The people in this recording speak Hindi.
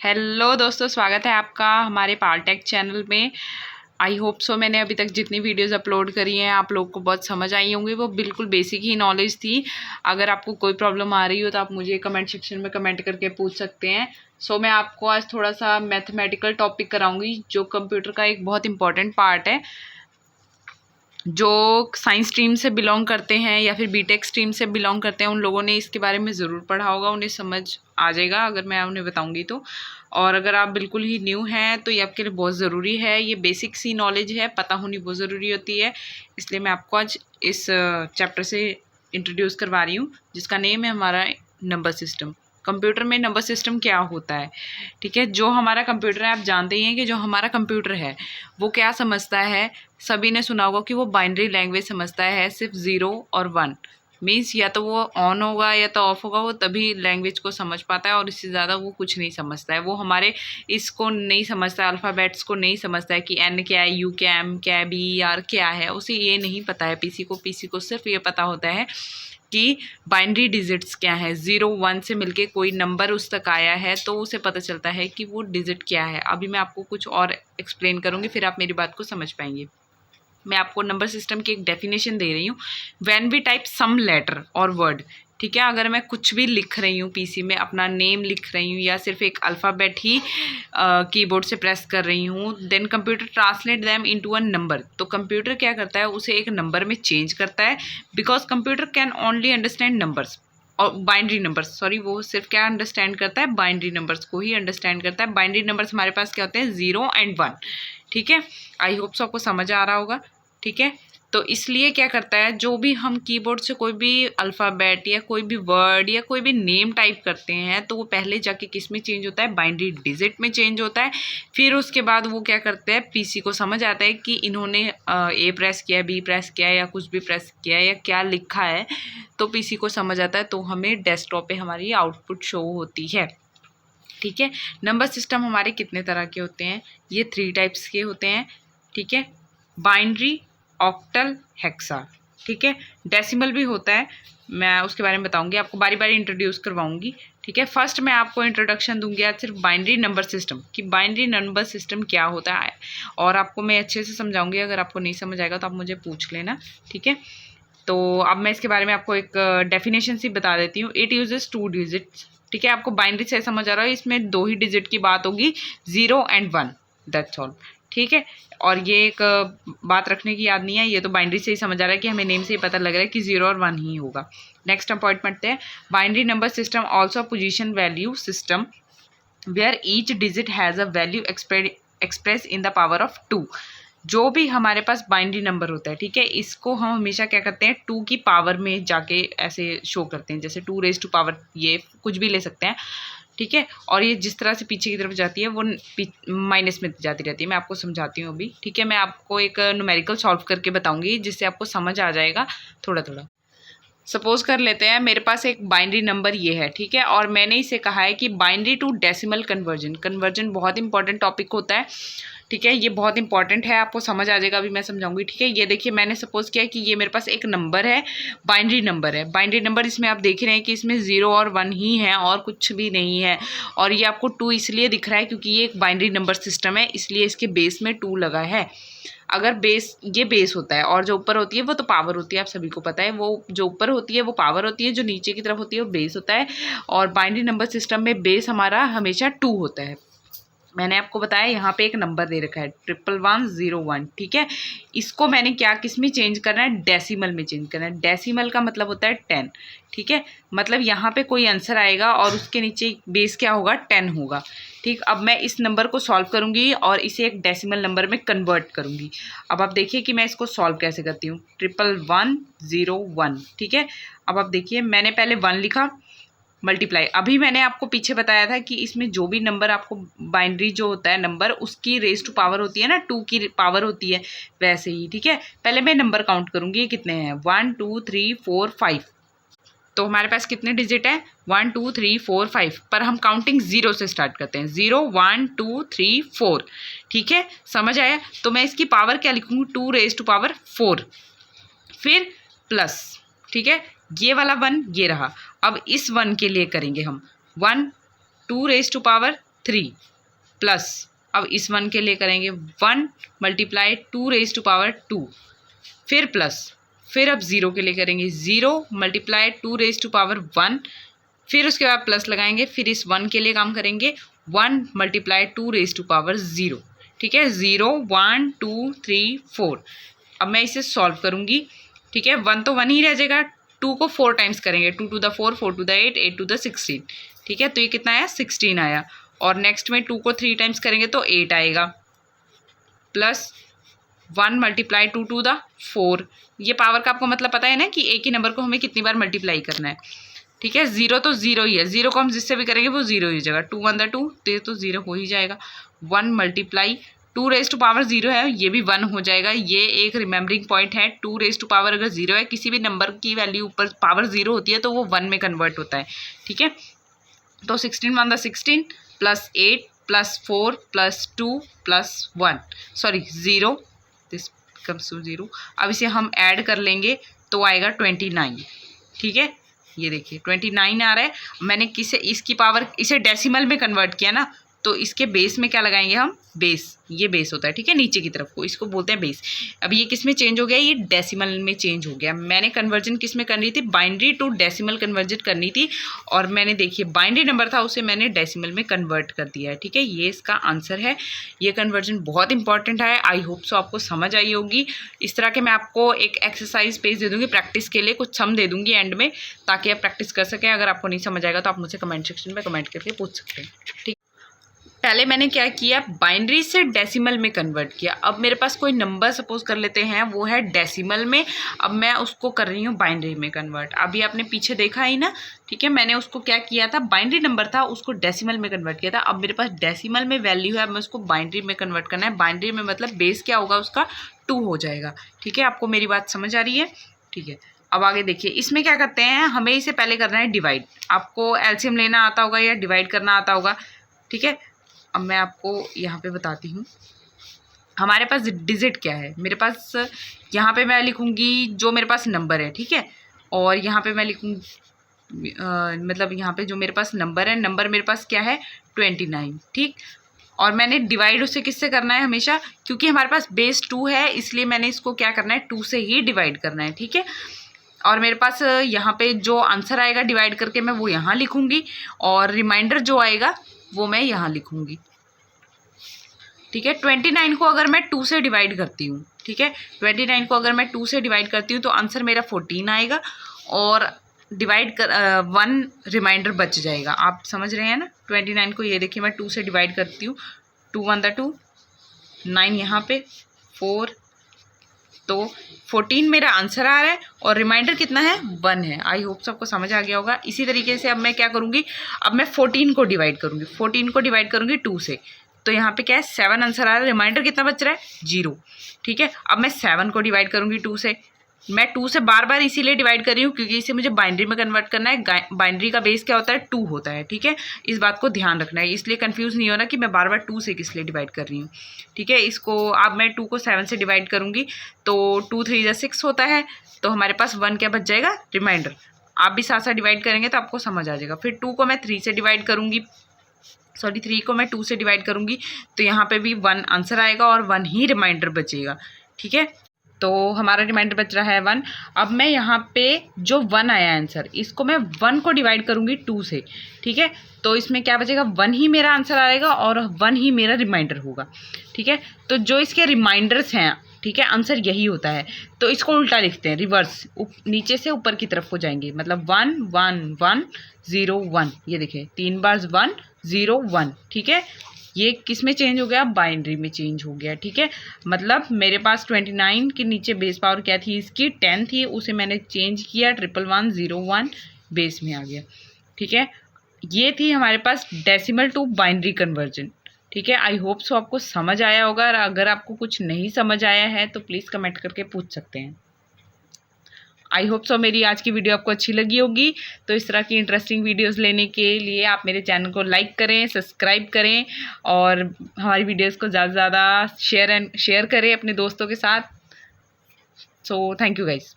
हेलो दोस्तों, स्वागत है आपका हमारे पार्टेक चैनल में। आई होप सो मैंने अभी तक जितनी वीडियोस अपलोड करी हैं आप लोग को बहुत समझ आई होंगी। वो बिल्कुल बेसिक ही नॉलेज थी। अगर आपको कोई प्रॉब्लम आ रही हो तो आप मुझे कमेंट सेक्शन में कमेंट करके पूछ सकते हैं। मैं आपको आज थोड़ा सा मैथमेटिकल टॉपिक कराऊंगी जो कंप्यूटर का एक बहुत इंपॉर्टेंट पार्ट है। जो साइंस स्ट्रीम से बिलोंग करते हैं या फिर बीटेक स्ट्रीम से बिलोंग करते हैं उन लोगों ने इसके बारे में ज़रूर पढ़ा होगा, उन्हें समझ आ जाएगा अगर मैं उन्हें बताऊंगी तो। और अगर आप बिल्कुल ही न्यू हैं तो ये आपके लिए बहुत ज़रूरी है। ये बेसिक सी नॉलेज है, पता होनी बहुत ज़रूरी होती है। इसलिए मैं आपको आज इस चैप्टर से इंट्रोड्यूस करवा रही हूँ जिसका नेम है हमारा नंबर सिस्टम। कंप्यूटर में नंबर सिस्टम क्या होता है, ठीक है। जो हमारा कंप्यूटर है आप जानते ही हैं कि जो हमारा कंप्यूटर है वो क्या समझता है। सभी ने सुना होगा कि वो बाइनरी लैंग्वेज समझता है, सिर्फ 0 और 1 मीन्स या तो वो ऑन होगा या तो ऑफ होगा, वो तभी लैंग्वेज को समझ पाता है और इससे ज़्यादा वो कुछ नहीं समझता है। वो हमारे इसको नहीं समझता, अल्फ़ाबेट्स को नहीं समझता है कि एन क्या है, यू क्या है, एम क्या है, बी आर क्या है, उसे ये नहीं पता है। पीसी को सिर्फ ये पता होता है कि बाइनरी डिजिट्स क्या है। 0 1 से मिलके कोई नंबर उस तक आया है तो उसे पता चलता है कि वो डिजिट क्या है। अभी मैं आपको कुछ और एक्सप्लेन करूँगी, फिर आप मेरी बात को समझ पाएंगे। मैं आपको नंबर सिस्टम की एक डेफिनेशन दे रही हूँ। When we type some letter और वर्ड, ठीक है। अगर मैं कुछ भी लिख रही हूँ पीसी में, अपना नेम लिख रही हूँ या सिर्फ एक अल्फ़ाबेट ही कीबोर्ड से प्रेस कर रही हूँ, then computer translate them into a number. तो कंप्यूटर क्या करता है, उसे एक नंबर में चेंज करता है। Because computer can only understand numbers और बाइनरी नंबर्स, सॉरी, वो सिर्फ क्या अंडरस्टैंड करता है, बाइनरी नंबर्स को ही अंडरस्टैंड करता है। बाइनरी नंबर्स हमारे पास क्या होते हैं, 0 एंड 1, ठीक है। आई होप सो आपको समझ आ रहा होगा, ठीक है। तो इसलिए क्या करता है, जो भी हम कीबोर्ड से कोई भी अल्फ़ाबेट या कोई भी वर्ड या कोई भी नेम टाइप करते हैं तो वो पहले जाके किस में चेंज होता है, बाइनरी डिजिट में चेंज होता है। फिर उसके बाद वो क्या करते हैं, पीसी को समझ आता है कि इन्होंने ए प्रेस किया, बी प्रेस किया या कुछ भी प्रेस किया या क्या लिखा है, तो पीसी को समझ आता है। तो हमें डेस्कटॉप पे हमारी आउटपुट शो होती है, ठीक है। नंबर सिस्टम हमारे कितने तरह के होते हैं, ये 3 टाइप्स के होते हैं, ठीक है। बाइनरी, ऑक्टल, हेक्सा, ठीक है। डेसिमल भी होता है, मैं उसके बारे में बताऊंगी, आपको बारी बारी इंट्रोड्यूस करवाऊंगी, ठीक है। फर्स्ट मैं आपको इंट्रोडक्शन दूंगी आज सिर्फ बाइनरी नंबर सिस्टम कि बाइनरी नंबर सिस्टम क्या होता है, और आपको मैं अच्छे से समझाऊंगी। अगर आपको नहीं समझ आएगा तो आप मुझे पूछ लेना, ठीक है। तो अब मैं इसके बारे में आपको एक डेफिनेशन सी बता देती हूँ। इट यूजेस 2 डिजिट्स, ठीक है। आपको बाइनरी से समझ आ रहा है, इसमें 2 ही डिजिट की बात होगी, 0 एंड 1, दैट्स ऑल, ठीक है। और ये एक बात रखने की याद नहीं है, ये तो बाइनरी से ही समझ आ रहा है कि हमें नेम से ही पता लग रहा है कि 0 और 1 ही होगा। नेक्स्ट अपॉइंटमेंट है binary number system also position value system where each digit has a value express in the power of 2। जो भी हमारे पास बाइनरी नंबर होता है, ठीक है, इसको हम हमेशा क्या करते हैं, 2 की पावर में जाके ऐसे शो करते हैं, जैसे 2 रेज़ टू पावर, ये कुछ भी ले सकते हैं, ठीक है। और ये जिस तरह से पीछे की तरफ जाती है वो माइनस में जाती रहती है। मैं आपको समझाती हूँ अभी, ठीक है। मैं आपको एक न्यूमेरिकल सॉल्व करके बताऊंगी जिससे आपको समझ आ जाएगा थोड़ा थोड़ा। सपोज कर लेते हैं मेरे पास एक बाइनरी नंबर ये है, ठीक है, और मैंने इसे कहा है कि बाइनरी टू डेसिमल कन्वर्जन बहुत इंपॉर्टेंट टॉपिक होता है, ठीक है। ये बहुत इंपॉर्टेंट है, आपको समझ आ जाएगा, अभी मैं समझाऊंगी, ठीक है। ये देखिए, मैंने सपोज किया कि ये मेरे पास एक नंबर है, बाइनरी नंबर है। बाइनरी नंबर इसमें आप देख रहे हैं कि इसमें 0 और 1 ही है और कुछ भी नहीं है। और ये आपको 2 इसलिए दिख रहा है क्योंकि ये एक बाइनरी नंबर सिस्टम है, इसलिए इसके बेस में 2 लगा है। अगर बेस, ये बेस होता है और जो ऊपर होती है वो तो पावर होती है, आप सभी को पता है। वो जो ऊपर होती है वो पावर होती है, जो नीचे की तरफ होती है वो बेस होता है। और बाइनरी नंबर सिस्टम में बेस हमारा हमेशा 2 होता है। मैंने आपको बताया यहाँ पे एक नंबर दे रखा है 11101, ठीक है। इसको मैंने क्या किस में चेंज करना है, डेसिमल में चेंज करना है। डेसिमल का मतलब होता है 10, ठीक है। मतलब यहाँ पे कोई आंसर आएगा और उसके नीचे बेस क्या होगा, 10 होगा, ठीक। अब मैं इस नंबर को सॉल्व करूँगी और इसे एक डेसिमल नंबर में कन्वर्ट करूँगी। अब आप देखिए कि मैं इसको सॉल्व कैसे करती हूँ। 11101, ठीक है। अब आप देखिए, मैंने पहले 1 लिखा, मल्टीप्लाई। अभी मैंने आपको पीछे बताया था कि इसमें जो भी नंबर आपको बाइनरी जो होता है नंबर, उसकी रेज टू पावर होती है ना, 2 की पावर होती है, वैसे ही, ठीक है। पहले मैं नंबर काउंट करूँगी, ये कितने हैं, 1 2 3 4 5। तो हमारे पास कितने डिजिट है, 1 2 3 4 5, पर हम काउंटिंग 0 से स्टार्ट करते हैं, 0 1 2 3 4, ठीक है। समझ आया। तो मैं इसकी पावर क्या लिखूँगी, 2 रेज टू पावर 4, फिर प्लस, ठीक है। ये वाला 1 ये रहा। अब इस 1 के लिए करेंगे हम 1 2 रेज टू पावर 3 प्लस, अब इस 1 के लिए करेंगे 1 मल्टीप्लाई 2 रेज टू पावर 2, फिर प्लस, फिर अब 0 के लिए करेंगे 0 मल्टीप्लाई 2 रेज टू पावर 1, फिर उसके बाद प्लस लगाएंगे, फिर इस 1 के लिए काम करेंगे 1 मल्टीप्लाई 2 रेज टू पावर 0। ठीक है, 0 1 2 3 4। अब मैं इसे सॉल्व करूँगी। ठीक है, 1 तो 1 ही रह जाएगा, 2 को 4 टाइम्स करेंगे, 2 to the 4, 4 to the 8, 8 to the 16। ठीक है, तो ये कितना आया 16 आया। और नेक्स्ट में 2 को 3 टाइम्स करेंगे तो 8 आएगा, प्लस 1 मल्टीप्लाई 2 टू द 4। ये पावर का आपको मतलब पता है ना कि एक ही नंबर को हमें कितनी बार मल्टीप्लाई करना है। ठीक है, 0 तो 0 ही है, 0 को हम जिससे भी करेंगे वो 0 ही हो जाएगा, 2 1 2, तो 0 हो ही जाएगा। 1 मल्टीप्लाई 2 रेज टू पावर 0 है, ये भी 1 हो जाएगा। ये एक रिमेंबरिंग पॉइंट है, 2 रेज टू पावर अगर 0 है, किसी भी नंबर की वैल्यू ऊपर पावर 0 होती है तो वो 1 में कन्वर्ट होता है। ठीक है, तो 16 1 16 plus 8 plus 4 plus 2 plus 1, sorry 0, this comes to 0। अब इसे हम ऐड कर लेंगे तो आएगा 29। ठीक है, ये देखिए 29 आ रहा है। मैंने किसे इसकी पावर, इसे डेसिमल में कन्वर्ट किया ना, तो इसके बेस में क्या लगाएंगे हम, बेस, ये बेस होता है। ठीक है, नीचे की तरफ को इसको बोलते हैं बेस। अब ये किस में चेंज हो गया, ये डेसिमल में चेंज हो गया। मैंने कन्वर्जन किस में करनी थी, बाइनरी टू डेसिमल कन्वर्जन करनी थी, और मैंने देखिए बाइनरी नंबर था उसे मैंने डेसिमल में कन्वर्ट कर दिया है। ठीक है, ये इसका आंसर है। ये कन्वर्जन बहुत इंपॉर्टेंट है, आई होप सो आपको समझ आई होगी। इस तरह के मैं आपको एक एक्सरसाइज पेज दे दूँगी प्रैक्टिस के लिए, कुछ सम दे दूँगी एंड में, ताकि आप प्रैक्टिस कर सकें। अगर आपको नहीं समझ आएगा तो आप मुझसे कमेंट सेक्शन में कमेंट करके पूछ सकते हैं। ठीक, पहले मैंने क्या किया, बाइनरी से डेसिमल में कन्वर्ट किया। अब मेरे पास कोई नंबर सपोज कर लेते हैं, वो है डेसिमल में, अब मैं उसको कर रही हूँ बाइनरी में कन्वर्ट। अभी आपने पीछे देखा ही ना। ठीक है, मैंने उसको क्या किया था, बाइनरी नंबर था उसको डेसिमल में कन्वर्ट किया था। अब मेरे पास डेसिमल में वैल्यू है, अब मैं उसको बाइनरी में कन्वर्ट करना है। बाइनरी में मतलब बेस क्या होगा उसका, 2 हो जाएगा। ठीक है, आपको मेरी बात समझ आ रही है। ठीक है, अब आगे देखिए, इसमें क्या करते हैं, हमें इसे पहले करना है डिवाइड। आपको एलसीएम लेना आता होगा या डिवाइड करना आता होगा। ठीक है, अब मैं आपको यहाँ पे बताती हूँ हमारे पास डिजिट क्या है। मेरे पास यहाँ पे मैं लिखूँगी जो मेरे पास नंबर है। ठीक है, और यहाँ पे मैं लिखूँगी मतलब यहाँ पे जो मेरे पास नंबर है, नंबर मेरे पास क्या है 29। ठीक, और मैंने डिवाइड उससे किससे करना है हमेशा, क्योंकि हमारे पास बेस 2 है, इसलिए मैंने इसको क्या करना है 2 से ही डिवाइड करना है। ठीक है, और मेरे पास यहाँ पे जो आंसर आएगा डिवाइड करके मैं वो यहाँ लिखूँगी, और रिमाइंडर जो आएगा वो मैं यहाँ लिखूँगी। ठीक है, 29 को अगर मैं 2 से डिवाइड करती हूँ, ठीक है, 29 को अगर मैं 2 से डिवाइड करती हूँ तो आंसर मेरा 14 आएगा, और डिवाइड कर 1 रिमाइंडर बच जाएगा। आप समझ रहे हैं ना। 29 को ये देखिए मैं 2 से डिवाइड करती हूँ, 2 1 2, 9 यहाँ पे 4, तो 14 मेरा आंसर आ रहा है, और रिमाइंडर कितना है 1 है। आई होप सबको समझ आ गया होगा। इसी तरीके से अब मैं क्या करूँगी, अब मैं 14 को डिवाइड करूँगी, 14 को डिवाइड करूँगी 2 से, तो यहाँ पे क्या है 7 आंसर आ रहा है, रिमाइंडर कितना बच रहा है 0। ठीक है, अब मैं 7 को डिवाइड करूँगी 2 से। मैं 2 से बार बार इसीलिए डिवाइड कर रही हूँ क्योंकि इसे मुझे बाइनरी में कन्वर्ट करना है। बाइनरी का बेस क्या होता है 2 होता है। ठीक है, इस बात को ध्यान रखना है, इसलिए कंफ्यूज नहीं होना कि मैं बार बार 2 से किस लिए डिवाइड कर रही हूँ। ठीक है, इसको अब मैं 2 को 7 से डिवाइड करूँगी तो 2 3 6 होता है, तो हमारे पास 1 क्या बच जाएगा रिमाइंडर। आप भी साथ साथ डिवाइड करेंगे तो आपको समझ आ जाएगा। फिर 2 को मैं 3 से डिवाइड करूँगी, सॉरी 3 को मैं 2 से डिवाइड करूँगी, तो यहाँ पे भी 1 आंसर आएगा और 1 ही रिमाइंडर बचेगा। ठीक है, तो हमारा रिमाइंडर बच रहा है 1। अब मैं यहाँ पे जो 1 आया आंसर, इसको मैं 1 को डिवाइड करूँगी 2 से। ठीक है, तो इसमें क्या बचेगा 1 ही मेरा आंसर आएगा और 1 ही मेरा रिमाइंडर होगा। ठीक है, तो जो इसके रिमाइंडर्स हैं, ठीक है, आंसर यही होता है, तो इसको उल्टा लिखते हैं, रिवर्स, नीचे से ऊपर की तरफ को जाएंगे, मतलब 1 1 1 0 1। ये देखिए 3 बार 1 0 1। ठीक है, ये किस में चेंज हो गया, बाइनरी में चेंज हो गया। ठीक है, मतलब मेरे पास 29 के नीचे बेस पावर क्या थी इसकी 10 थी, उसे मैंने चेंज किया 111 01 बेस में आ गया। ठीक है, ये थी हमारे पास डेसिमल टू बाइनरी कन्वर्जन। ठीक है, आई होप सो आपको समझ आया होगा, और अगर आपको कुछ नहीं समझ आया है तो प्लीज़ कमेंट करके पूछ सकते हैं। आई होप सो मेरी आज की वीडियो आपको अच्छी लगी होगी। तो इस तरह की इंटरेस्टिंग वीडियोस लेने के लिए आप मेरे चैनल को लाइक करें, सब्सक्राइब करें, और हमारी वीडियोस को ज़्यादा से ज़्यादा शेयर करें अपने दोस्तों के साथ। So thank you guys.